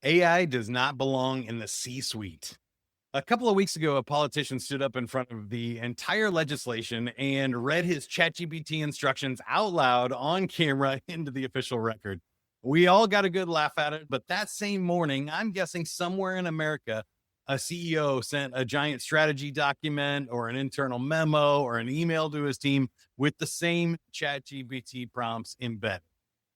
AI does not belong in the C-suite. A couple of weeks ago, a politician stood up in front of the entire legislation and read his ChatGPT instructions out loud on camera into the official record. We all got a good laugh at it, but that same morning, I'm guessing somewhere in America, a CEO sent a giant strategy document or an internal memo or an email to his team with the same ChatGPT prompts embedded.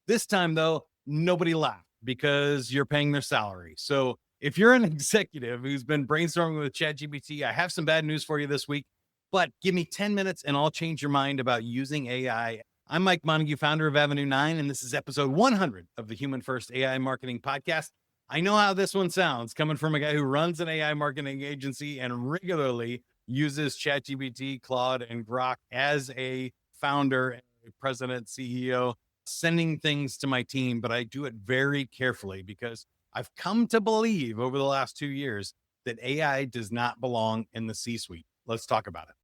This time, though, nobody laughed because you're paying their salary. So if you're an executive who's been brainstorming with ChatGPT, I have some bad news for you this week, but give me 10 minutes and I'll change your mind about using AI. I'm Mike Montague, founder of Avenue 9, and this is episode 100 of the Human First AI Marketing Podcast. I know how this one sounds coming from a guy who runs an AI marketing agency and regularly uses ChatGPT, Claude, and Grok as a founder, a president, CEO, sending things to my team, but I do it very carefully because I've come to believe over the last 2 years that AI does not belong in the C-suite. Let's talk about it.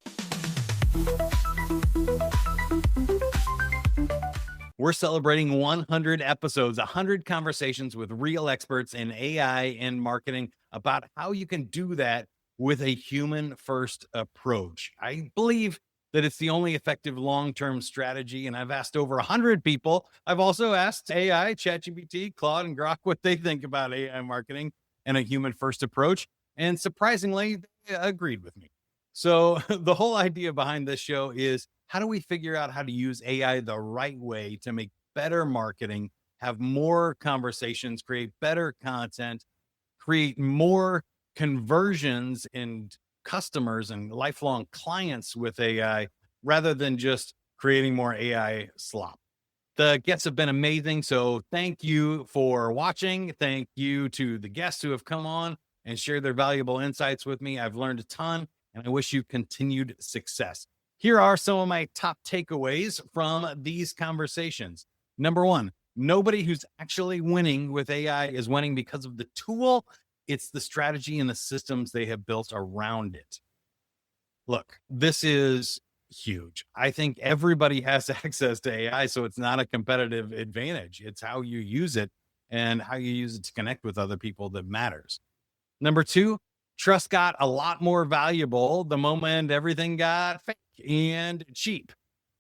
We're celebrating 100 episodes, 100 conversations with real experts in AI and marketing about how you can do that with a human-first approach. I believe that it's the only effective long-term strategy, and I've asked over 100 people. I've also asked AI, ChatGPT, Claude, and Grok what they think about AI marketing and a human-first approach, and surprisingly, they agreed with me. So the whole idea behind this show is, how do we figure out how to use AI the right way to make better marketing, have more conversations, create better content, create more conversions and customers and lifelong clients with AI rather than just creating more AI slop. The guests have been amazing. So thank you for watching. Thank you to the guests who have come on and shared their valuable insights with me. I've learned a ton and I wish you continued success. Here are some of my top takeaways from these conversations. Number one, nobody who's actually winning with AI is winning because of the tool. It's the strategy and the systems they have built around it. Look, this is huge. I think everybody has access to AI, so it's not a competitive advantage. It's how you use it and how you use it to connect with other people that matters. Number two, trust got a lot more valuable the moment everything got fake and cheap.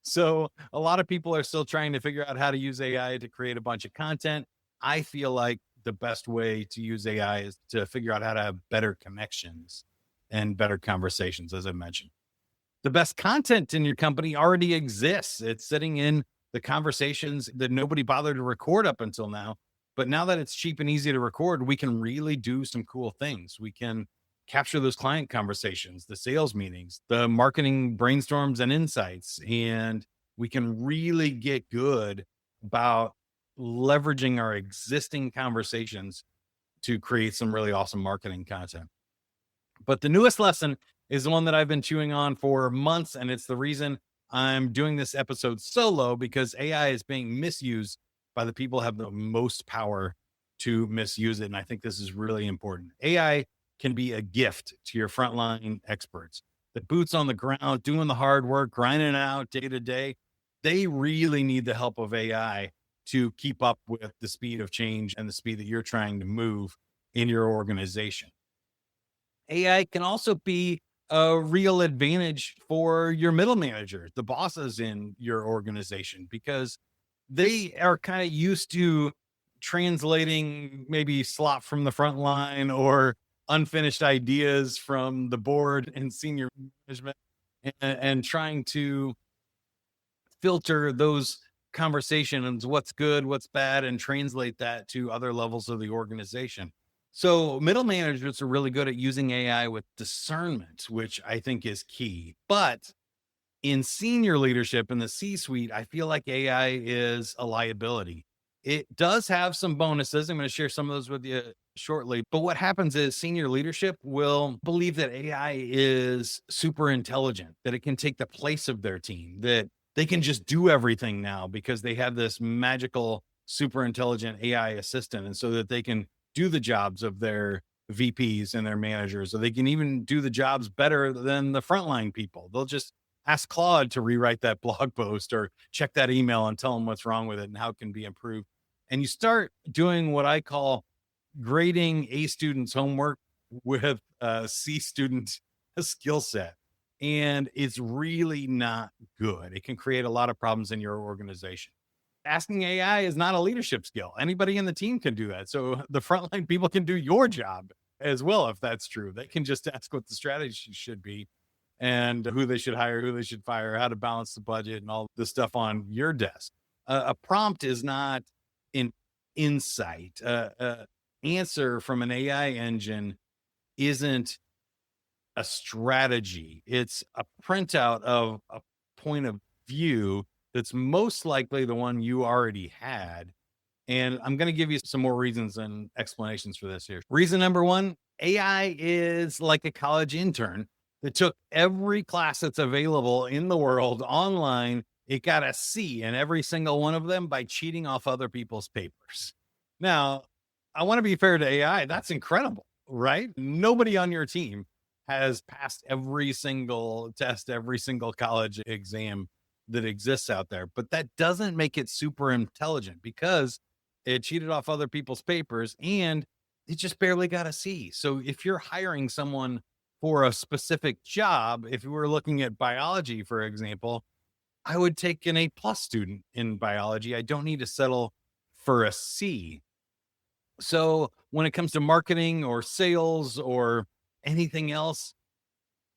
So a lot of people are still trying to figure out how to use AI to create a bunch of content. I feel like the best way to use AI is to figure out how to have better connections and better conversations, as I mentioned. The best content in your company already exists. It's sitting in the conversations that nobody bothered to record up until now. But now that it's cheap and easy to record, we can really do some cool things. We can capture those client conversations, the sales meetings, the marketing brainstorms and insights, and we can really get good about leveraging our existing conversations to create some really awesome marketing content. But the newest lesson is the one that I've been chewing on for months, and it's the reason I'm doing this episode solo, because AI is being misused by the people who have the most power to misuse it. And I think this is really important. AI can be a gift to your frontline experts. The boots on the ground, doing the hard work, grinding it out day to day. They really need the help of AI to keep up with the speed of change and the speed that you're trying to move in your organization. AI can also be a real advantage for your middle managers, the bosses in your organization, because they are kind of used to translating maybe slop from the front line or unfinished ideas from the board and senior management, and trying to filter those conversations, what's good, what's bad, and translate that to other levels of the organization. So middle managers are really good at using AI with discernment, which I think is key. But in senior leadership in the C-suite, I feel like AI is a liability. It does have some bonuses. I'm going to share some of those with you shortly. But what happens is senior leadership will believe that AI is super intelligent, that it can take the place of their team, that they can just do everything now because they have this magical, super intelligent AI assistant. And so that they can do the jobs of their VPs and their managers, or they can even do the jobs better than the frontline people. They'll just ask Claude to rewrite that blog post or check that email and tell them what's wrong with it and how it can be improved. And you start doing what I call grading A student's homework with a C student skill set. And it's really not good. It can create a lot of problems in your organization. Asking AI is not a leadership skill. Anybody in the team can do that. So the frontline people can do your job as well, if that's true. They can just ask what the strategy should be and who they should hire, who they should fire, how to balance the budget, and all the stuff on your desk. A prompt is not an insight. Answer from an AI engine isn't a strategy. It's a printout of a point of view that's most likely the one you already had. And I'm going to give you some more reasons and explanations for this here. Reason number one, AI is like a college intern that took every class that's available in the world online. It got a C in every single one of them by cheating off other people's papers. Now, I want to be fair to AI. That's incredible, right? Nobody on your team has passed every single test, every single college exam that exists out there. But that doesn't make it super intelligent because it cheated off other people's papers and it just barely got a C. So if you're hiring someone for a specific job, if you were looking at biology, for example, I would take an A+ student in biology. I don't need to settle for a C. So when it comes to marketing or sales or anything else,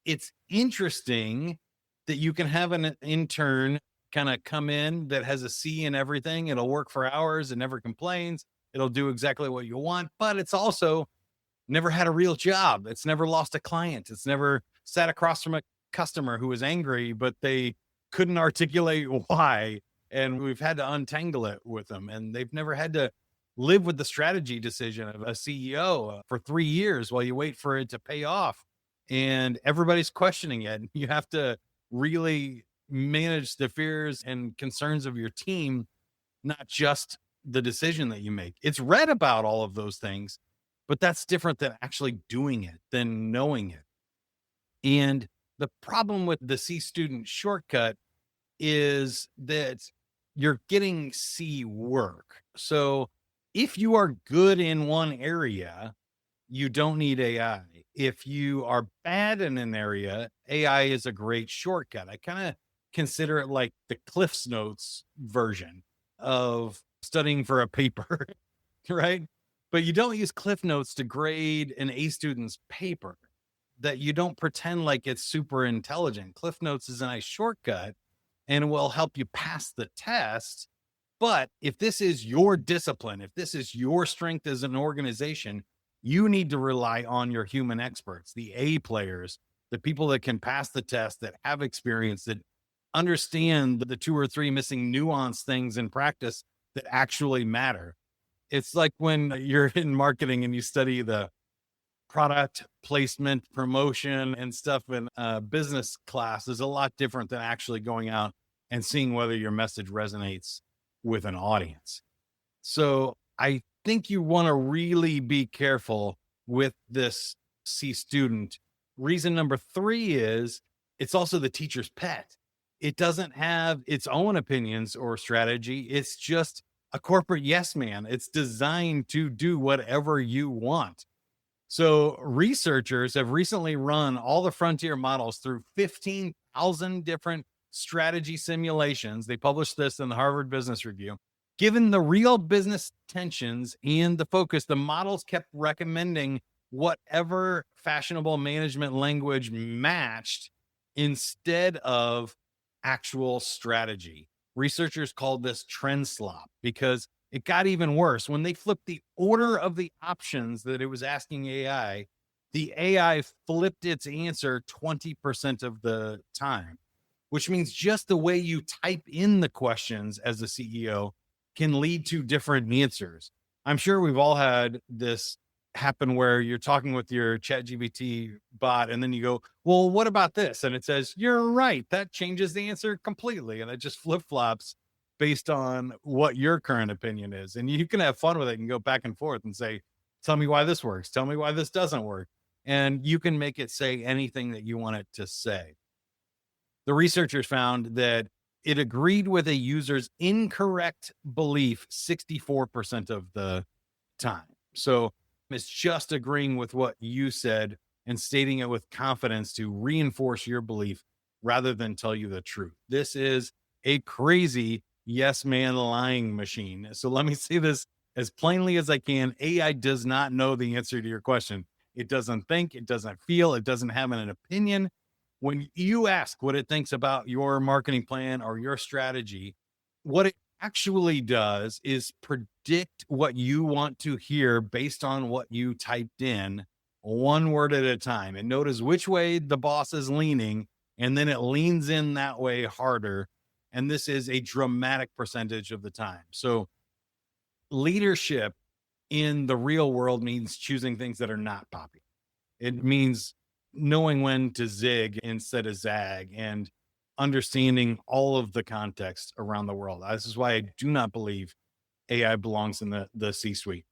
it's interesting that you can have an intern kind of come in that has a C in everything. It'll work for hours and never complains. It'll do exactly what you want, but it's also never had a real job. It's never lost a client. It's never sat across from a customer who was angry, but they couldn't articulate why. And we've had to untangle it with them. And they've never had to live with the strategy decision of a CEO for 3 years while you wait for it to pay off. And everybody's questioning it. You have to really manage the fears and concerns of your team, not just the decision that you make. It's read about all of those things, but that's different than actually doing it, than knowing it. And the problem with the C student shortcut is that you're getting C work. So if you are good in one area, you don't need AI. If you are bad in an area, AI is a great shortcut. I kind of consider it like the Cliff's Notes version of studying for a paper, right? But you don't use Cliff Notes to grade an A student's paper, that you don't pretend like it's super intelligent. Cliff Notes is a nice shortcut and it will help you pass the test. But if this is your discipline, if this is your strength as an organization, you need to rely on your human experts, the A players, the people that can pass the test, that have experience, that understand the 2 or 3 missing nuance things in practice that actually matter. It's like when you're in marketing and you study the product placement, promotion, and stuff in business class is a lot different than actually going out and seeing whether your message resonates with an audience. So I think you want to really be careful with this C student. Reason number 3 is it's also the teacher's pet. It doesn't have its own opinions or strategy. It's just a corporate yes man. It's designed to do whatever you want. So researchers have recently run all the frontier models through 15,000 different strategy simulations. They published this in the Harvard Business Review. Given the real business tensions and the focus, the models kept recommending whatever fashionable management language matched instead of actual strategy. Researchers called this trend slop because it got even worse. When they flipped the order of the options that it was asking AI, the AI flipped its answer 20% of the time, which means just the way you type in the questions as a CEO can lead to different answers. I'm sure we've all had this happen where you're talking with your ChatGPT bot and then you go, well, what about this? And it says, you're right. That changes the answer completely. And it just flip-flops based on what your current opinion is. And you can have fun with it and go back and forth and say, tell me why this works. Tell me why this doesn't work. And you can make it say anything that you want it to say. The researchers found that it agreed with a user's incorrect belief 64% of the time. So is just agreeing with what you said and stating it with confidence to reinforce your belief rather than tell you the truth. This is a crazy yes man lying machine. So let me say this as plainly as I can. AI does not know the answer to your question. It doesn't think, it doesn't feel, it doesn't have an opinion. When you ask what it thinks about your marketing plan or your strategy, what it actually does is predict what you want to hear based on what you typed in, one word at a time. It notices which way the boss is leaning, and then it leans in that way harder. And this is a dramatic percentage of the time. So, leadership in the real world means choosing things that are not popular. It means knowing when to zig instead of zag and understanding all of the context around the world. This is why I do not believe AI belongs in the C-suite.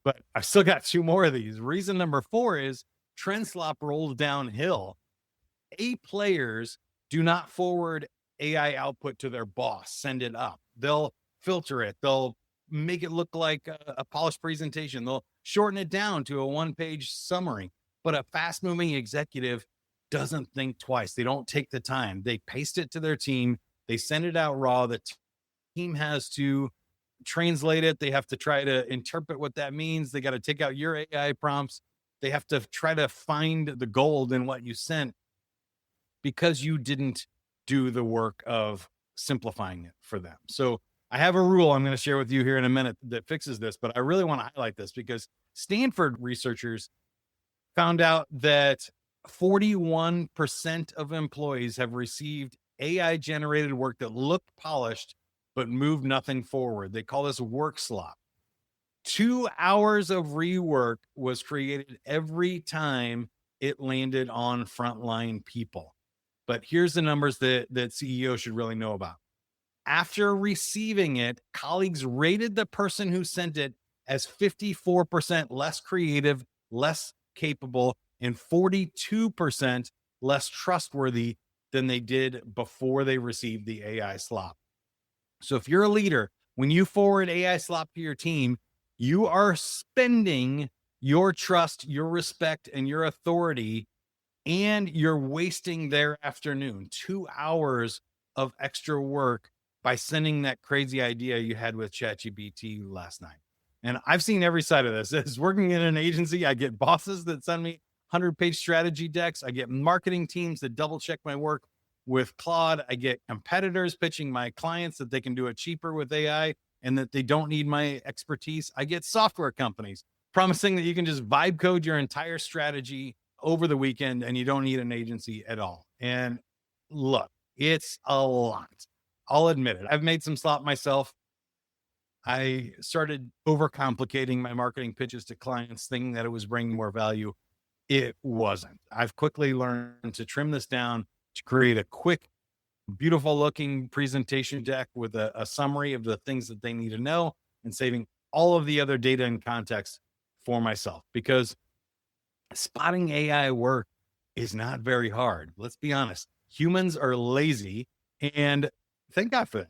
But I've still got two more of these. Reason number 4 is trend slop rolls downhill. A players do not forward AI output to their boss, send it up. They'll filter it. They'll make it look like a polished presentation. They'll shorten it down to a one-page summary. But a fast-moving executive doesn't think twice. They don't take the time. They paste it to their team. They send it out raw. The team has to translate it. They have to try to interpret what that means. They got to take out your AI prompts. They have to try to find the gold in what you sent because you didn't do the work of simplifying it for them. So I have a rule I'm going to share with you here in a minute that fixes this, but I really want to highlight this because Stanford researchers found out that 41% of employees have received AI generated work that looked polished but moved nothing forward. They call this work slop. 2 hours of rework was created every time it landed on frontline people. But here's the numbers that CEOs should really know about. After receiving it, colleagues rated the person who sent it as 54% less creative, less capable, and 42% less trustworthy than they did before they received the AI slop. So if you're a leader, when you forward AI slop to your team, you are spending your trust, your respect, and your authority, and you're wasting their afternoon, 2 hours of extra work by sending that crazy idea you had with ChatGPT last night. And I've seen every side of this. As working in an agency, I get bosses that send me 100-page strategy decks. I get marketing teams that double check my work with Claude. I get competitors pitching my clients that they can do it cheaper with AI and that they don't need my expertise. I get software companies promising that you can just vibe code your entire strategy over the weekend and you don't need an agency at all. And look, it's a lot. I'll admit it. I've made some slop myself. I started overcomplicating my marketing pitches to clients, thinking that it was bringing more value. It wasn't. I've quickly learned to trim this down to create a quick, beautiful looking presentation deck with a summary of the things that they need to know and saving all of the other data and context for myself, because spotting AI work is not very hard. Let's be honest. Humans are lazy, and thank God for that.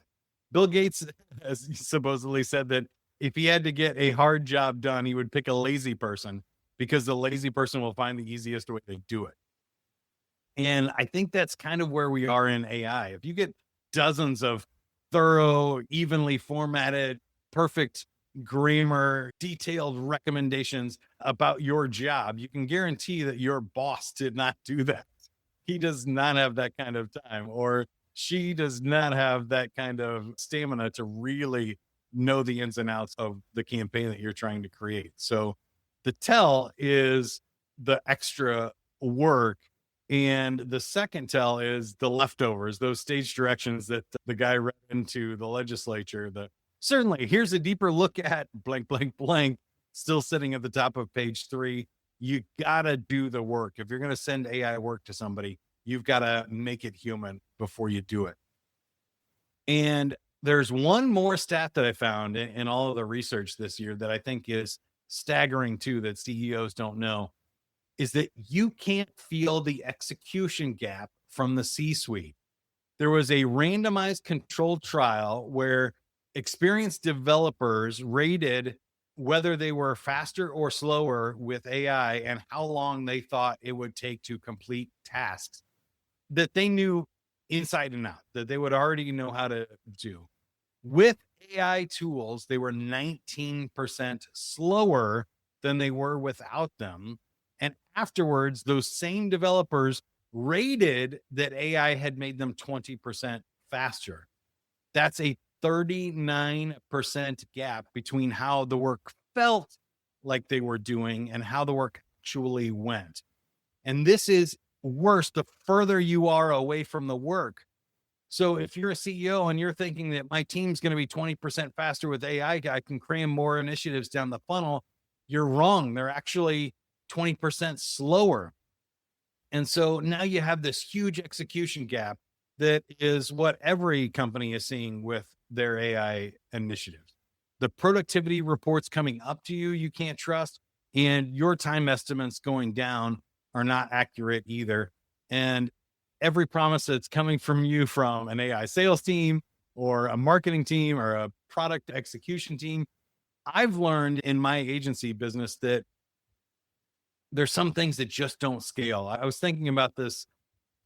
Bill Gates has supposedly said that if he had to get a hard job done, he would pick a lazy person because the lazy person will find the easiest way to do it. And I think that's kind of where we are in AI. If you get dozens of thorough, evenly formatted, perfect grammar, detailed recommendations about your job, you can guarantee that your boss did not do that. He does not have that kind of time, or she does not have that kind of stamina to really know the ins and outs of the campaign that you're trying to create. So the tell is the extra work. And the second tell is the leftovers, those stage directions that the guy read into the legislature. Certainly, here's a deeper look at blank, blank, blank, still sitting at the top of page 3. You got to do the work. If you're going to send AI work to somebody, you've got to make it human before you do it. And there's one more stat that I found in all of the research this year that I think is staggering too, that CEOs don't know, is that you can't feel the execution gap from the C-suite. There was a randomized controlled trial where experienced developers rated whether they were faster or slower with AI and how long they thought it would take to complete tasks that they knew inside and out, that they would already know how to do. With AI tools, they were 19% slower than they were without them. And afterwards, those same developers rated that AI had made them 20% faster. That's a 39% gap between how the work felt like they were doing and how the work actually went. And this is worse the further you are away from the work. So if you're a CEO and you're thinking that my team's going to be 20% faster with AI, I can cram more initiatives down the funnel, you're wrong. They're actually 20% slower. And so now you have this huge execution gap that is what every company is seeing with their AI initiatives. The productivity reports coming up to you, you can't trust, and your time estimates going down are not accurate either. And every promise that's coming from you from an AI sales team or a marketing team or a product execution team, I've learned in my agency business that there's some things that just don't scale. I was thinking about this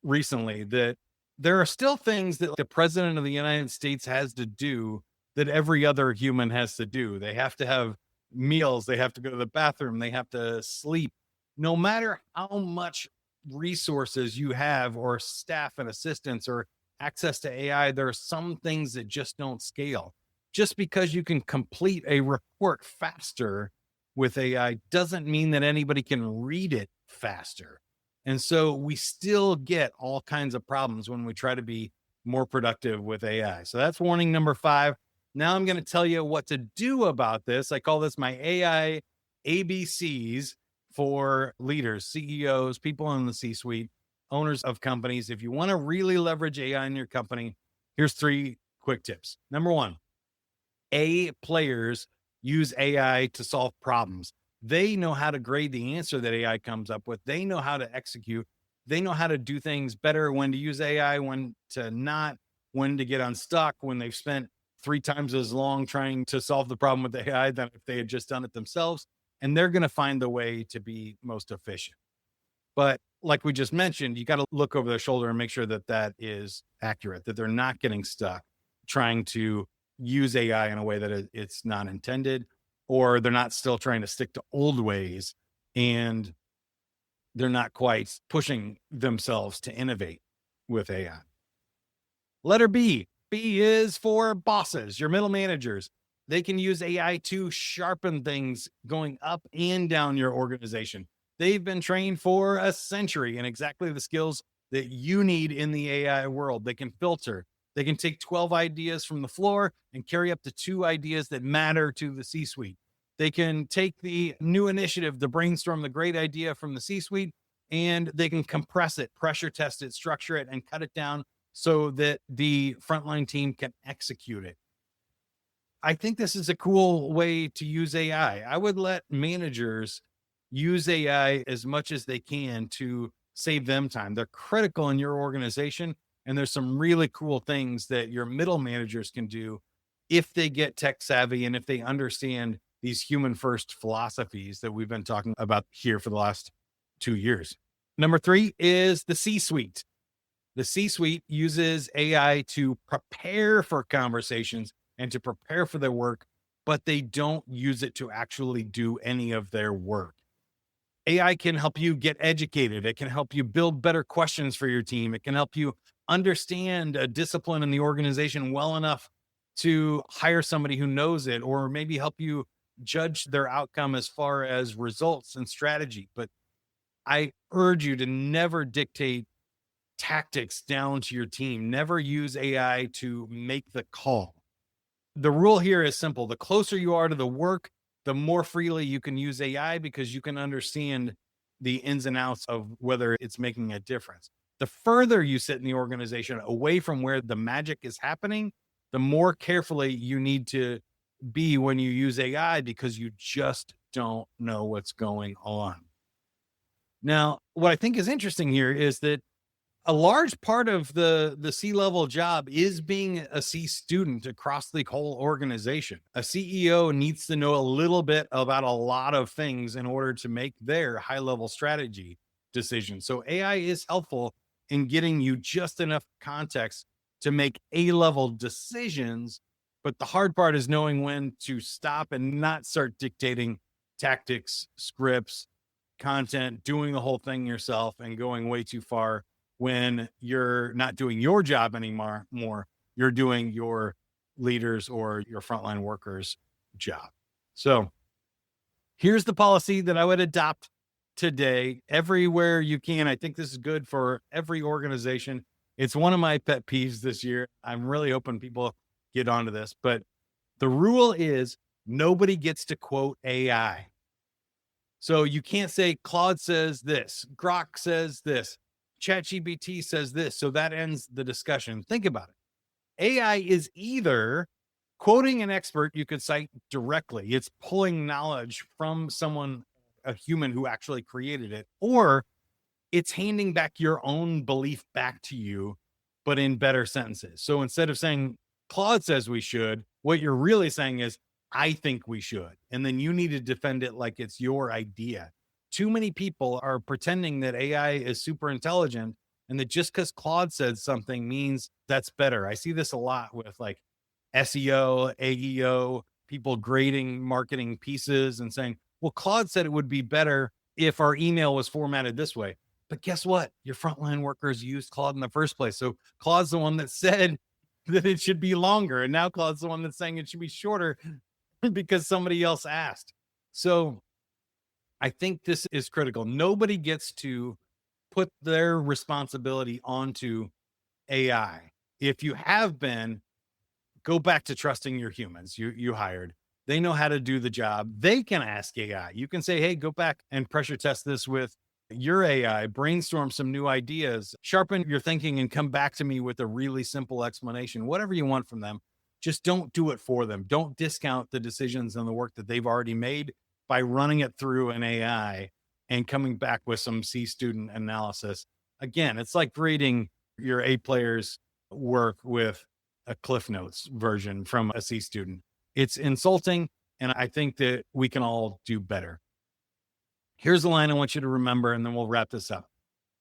recently, that there are still things that the president of the United States has to do that every other human has to do. They have to have meals, they have to go to the bathroom, they have to sleep. No matter how much resources you have, or staff and assistants, or access to AI, there are some things that just don't scale. Just because you can complete a report faster with AI doesn't mean that anybody can read it faster. And so we still get all kinds of problems when we try to be more productive with AI. So that's warning number 5. Now I'm going to tell you what to do about this. I call this my AI ABCs for leaders, CEOs, people in the C-suite, owners of companies. If you want to really leverage AI in your company, here's 3 quick tips. Number 1, A players use AI to solve problems. They know how to grade the answer that AI comes up with. They know how to execute. They know how to do things better, when to use AI, when to not, when to get unstuck, when they've spent 3 times as long trying to solve the problem with AI than if they had just done it themselves. And they're going to find the way to be most efficient. But like we just mentioned, you got to look over their shoulder and make sure that that is accurate, that they're not getting stuck trying to use AI in a way that it's not intended, or they're not still trying to stick to old ways and they're not quite pushing themselves to innovate with AI. Letter B. B is for bosses, your middle managers. They can use AI to sharpen things going up and down your organization. They've been trained for a century in exactly the skills that you need in the AI world. They can filter. They can take 12 ideas from the floor and carry up to 2 ideas that matter to the C-suite. They can take the new initiative, the brainstorm, the great idea from the C-suite, and they can compress it, pressure test it, structure it, and cut it down so that the frontline team can execute it. I think this is a cool way to use AI. I would let managers use AI as much as they can to save them time. They're critical in your organization. And there's some really cool things that your middle managers can do if they get tech savvy and if they understand these human first philosophies that we've been talking about here for the last 2 years. Number 3 is the C-suite. The C-suite uses AI to prepare for conversations and to prepare for their work, but they don't use it to actually do any of their work. AI can help you get educated. It can help you build better questions for your team. It can help you understand a discipline in the organization well enough to hire somebody who knows it, or maybe help you judge their outcome as far as results and strategy. But I urge you to never dictate tactics down to your team. Never use AI to make the call. The rule here is simple. The closer you are to the work, the more freely you can use AI, because you can understand the ins and outs of whether it's making a difference. The further you sit in the organization away from where the magic is happening, the more carefully you need to be when you use AI, because you just don't know what's going on. Now, what I think is interesting here is that A large part of the C-level job is being a C student across the whole organization. A CEO needs to know a little bit about a lot of things in order to make their high-level strategy decisions. So AI is helpful in getting you just enough context to make A-level decisions, but the hard part is knowing when to stop and not start dictating tactics, scripts, content, doing the whole thing yourself and going way too far when you're not doing your job anymore. You're doing your leaders or your frontline workers' job. So here's the policy that I would adopt today everywhere you can. I think this is good for every organization. It's one of my pet peeves this year. I'm really hoping people get onto this, but the rule is nobody gets to quote AI. So you can't say Claude says this, Grok says this, ChatGPT says this. So that ends the discussion. Think about it. AI is either quoting an expert you could cite directly, it's pulling knowledge from someone, a human who actually created it, or it's handing back your own belief back to you, but in better sentences. So instead of saying Claude says we should, what you're really saying is, I think we should. And then you need to defend it like it's your idea. Too many people are pretending that AI is super intelligent and that just because Claude said something means that's better. I see this a lot with like SEO, AEO, people grading marketing pieces and saying, well, Claude said it would be better if our email was formatted this way. But guess what? Your frontline workers used Claude in the first place. So Claude's the one that said that it should be longer. And now Claude's the one that's saying it should be shorter because somebody else asked. So I think this is critical. Nobody gets to put their responsibility onto AI. If you have been, go back to trusting your humans you hired. They know how to do the job. They can ask AI. You can say, hey, go back and pressure test this with your AI, brainstorm some new ideas, sharpen your thinking and come back to me with a really simple explanation, whatever you want from them. Just don't do it for them. Don't discount the decisions and the work that they've already made by running it through an AI and coming back with some C student analysis. Again, it's like grading your A players' work with a Cliff Notes version from a C student. It's insulting, and I think that we can all do better. Here's the line I want you to remember, and then we'll wrap this up.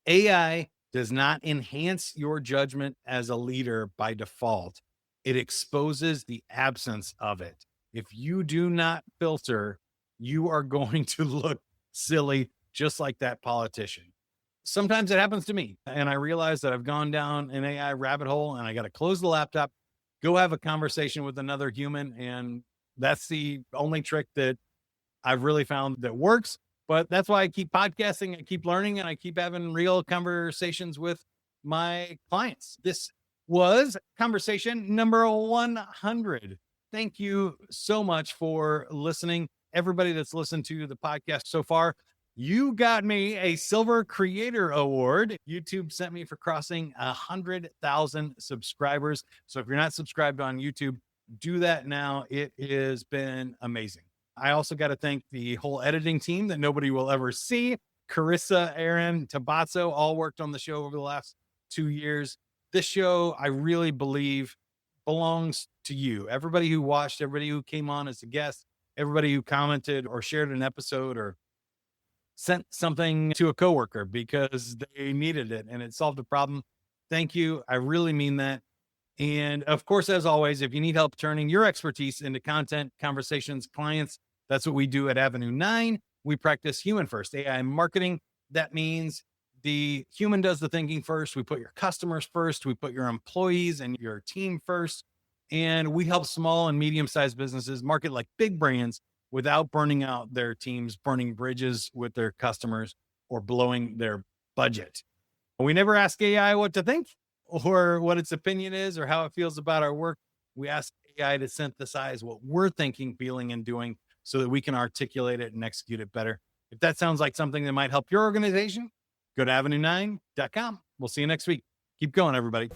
AI does not enhance your judgment as a leader by default. It exposes the absence of it. If you do not filter, you are going to look silly, just like that politician. Sometimes it happens to me, and I realize that I've gone down an AI rabbit hole and I got to close the laptop, go have a conversation with another human. And that's the only trick that I've really found that works. But that's why I keep podcasting, I keep learning, and I keep having real conversations with my clients. This was conversation number 100. Thank you so much for listening. Everybody that's listened to the podcast so far, you got me a Silver Creator Award. YouTube sent me for crossing 100,000 subscribers. So if you're not subscribed on YouTube, do that now. It has been amazing. I also got to thank the whole editing team that nobody will ever see. Carissa, Aaron, Tabazzo all worked on the show over the last 2 years. This show, I really believe, belongs to you. Everybody who watched, everybody who came on as a guest, everybody who commented or shared an episode or sent something to a coworker because they needed it and it solved a problem. Thank you. I really mean that. And of course, as always, if you need help turning your expertise into content, conversations, clients, that's what we do at Avenue 9. We practice human first AI marketing. That means the human does the thinking first. We put your customers first. We put your employees and your team first. And we help small and medium-sized businesses market like big brands without burning out their teams, burning bridges with their customers, or blowing their budget. We never ask AI what to think or what its opinion is or how it feels about our work. We ask AI to synthesize what we're thinking, feeling, and doing so that we can articulate it and execute it better. If that sounds like something that might help your organization, go to avenue9.com. We'll see you next week. Keep going, everybody.